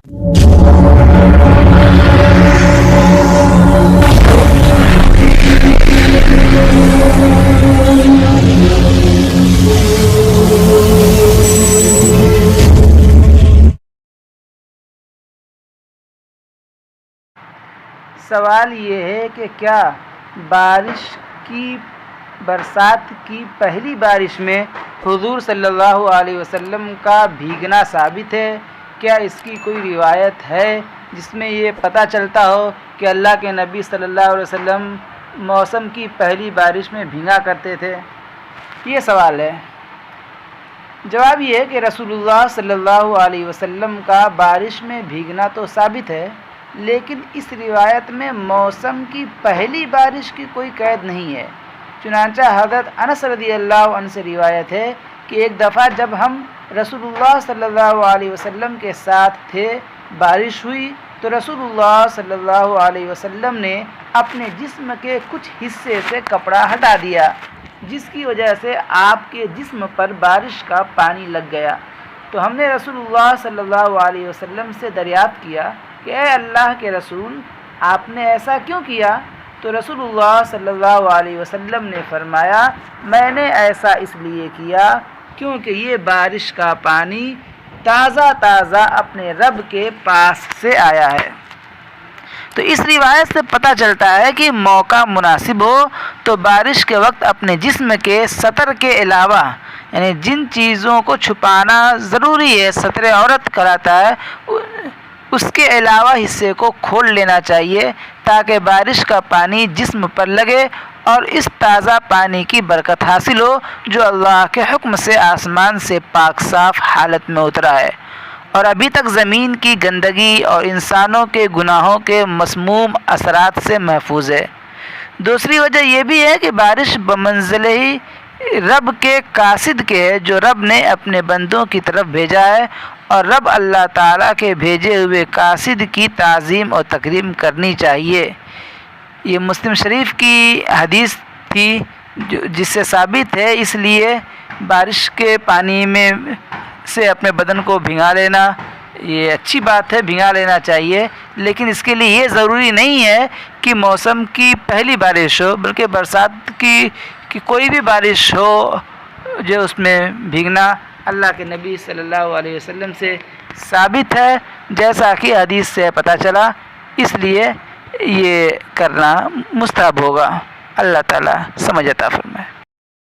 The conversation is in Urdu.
سوال یہ ہے کہ کیا برسات کی پہلی بارش میں حضور صلی اللہ علیہ وسلم کا بھیگنا ثابت ہے؟ کیا اس کی کوئی روایت ہے جس میں یہ پتہ چلتا ہو کہ اللہ کے نبی صلی اللہ علیہ وسلم موسم کی پہلی بارش میں بھیگا کرتے تھے؟ یہ سوال ہے۔ جواب یہ ہے کہ رسول اللہ صلی اللہ علیہ وسلم کا بارش میں بھیگنا تو ثابت ہے، لیکن اس روایت میں موسم کی پہلی بارش کی کوئی قید نہیں ہے۔ چنانچہ حضرت انس رضی اللہ عنہ سے روایت ہے کہ ایک دفعہ جب ہم رسول اللہ صلی اللہ علیہ وسلم کے ساتھ تھے، بارش ہوئی تو رسول اللہ صلی اللہ علیہ وسلم نے اپنے جسم کے کچھ حصے سے کپڑا ہٹا دیا، جس کی وجہ سے آپ کے جسم پر بارش کا پانی لگ گیا۔ تو ہم نے رسول اللہ صلی اللہ علیہ وسلم سے دریافت کیا کہ اے اللہ کے رسول، آپ نے ایسا کیوں کیا؟ تو رسول اللہ صلی اللہ علیہ وسلم نے فرمایا، میں نے ایسا اس لیے کیا کیونکہ یہ بارش کا پانی تازہ تازہ اپنے رب کے پاس سے آیا ہے۔ تو اس روایت سے پتہ چلتا ہے کہ موقع مناسب ہو تو بارش کے وقت اپنے جسم کے ستر کے علاوہ، یعنی جن چیزوں کو چھپانا ضروری ہے، ستر عورت کراتا ہے، اس کے علاوہ حصے کو کھول لینا چاہیے تاکہ بارش کا پانی جسم پر لگے اور اس تازہ پانی کی برکت حاصل ہو جو اللہ کے حکم سے آسمان سے پاک صاف حالت میں اترا ہے اور ابھی تک زمین کی گندگی اور انسانوں کے گناہوں کے مسموم اثرات سے محفوظ ہے۔ دوسری وجہ یہ بھی ہے کہ بارش بمنزلہ ہی رب کے قاصد کے ہے جو رب نے اپنے بندوں کی طرف بھیجا ہے، اور رب اللہ تعالیٰ کے بھیجے ہوئے قاصد کی تعظیم اور تکریم کرنی چاہیے۔ یہ مسلم شریف کی حدیث تھی جس سے ثابت ہے، اس لیے بارش کے پانی میں سے اپنے بدن کو بھگا لینا یہ اچھی بات ہے، بھگا لینا چاہیے، لیکن اس کے لیے یہ ضروری نہیں ہے کہ موسم کی پہلی بارش ہو، بلکہ برسات کی کوئی بھی بارش ہو جو اس میں بھیگنا اللہ کے نبی صلی اللہ علیہ وسلم سے ثابت ہے، جیسا کہ حدیث سے پتہ چلا، اس لیے یہ کرنا مستحب ہوگا۔ اللہ تعالیٰ سمجھ عطا فرمائے۔